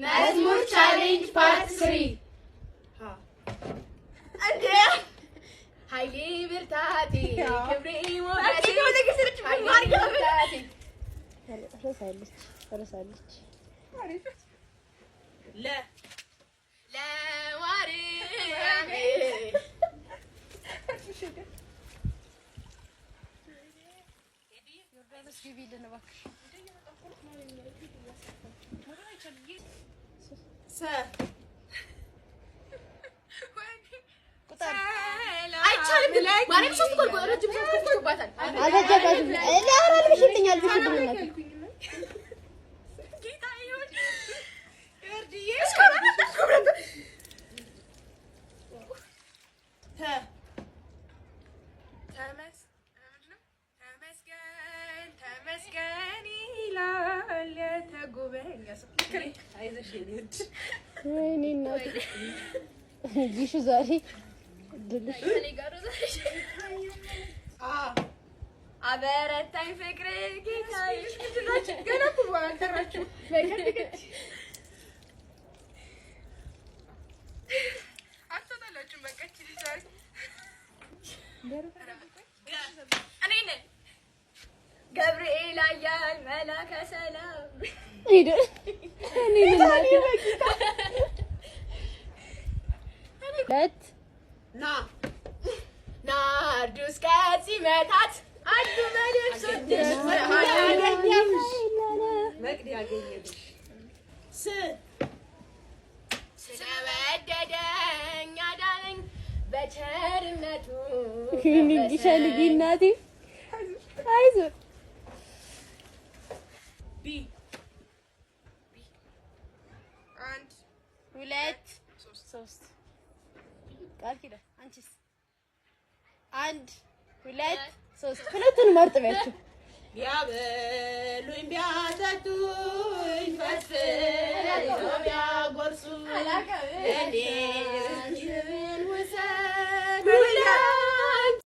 መዝሙር ቻሌንጅ ፓርት 3 እንዴ ኃይሌ ብርታቴ ክብሬ ሞገሴ ረሳለች ለዋርያሜ ግቢልን እባክሽ አይቻልም ማርያም ሶስት ቆልቆ ረጅም ሰዓት ቆልቆባታል አልፈጀባትም ለአራልሽልኛል ብሽልኝ ጌታ ይሁን እርድዬ ተመስገን ይላል የተጎበኛ አይዞሽ የኔ ወይኔ እናቴ ጊሹ ዛሬ ድልሽ አበረታኝ ፍቅር ጌታዬ ምንድናችሁ ገና እኮ አልጠራችሁ አትወጣላችሁም በቃ እቺ ልጅ ዛሬ እኔ ነኝ ገብርኤል አያል መላከ ሰላም ሄደ እኔ እናቴ ለት ናርዱስ ከዚህ መታት አዱ መልብሶ መቅዲ ያገኘልሽ ስለወደደኝ አዳነኝ በቸርነቱ ንግሻልኝ እናቴ አይዞህ ቢ 1 2 3 ቃል ኪዳን አንቺስ 1 2 3 ሁለቱንም አርጥቢያቸው ቢያበሉኝ ቢያጠጡኝ ፈስለው ቢያጎርሱኝ እኔ አንቺን ውሰድ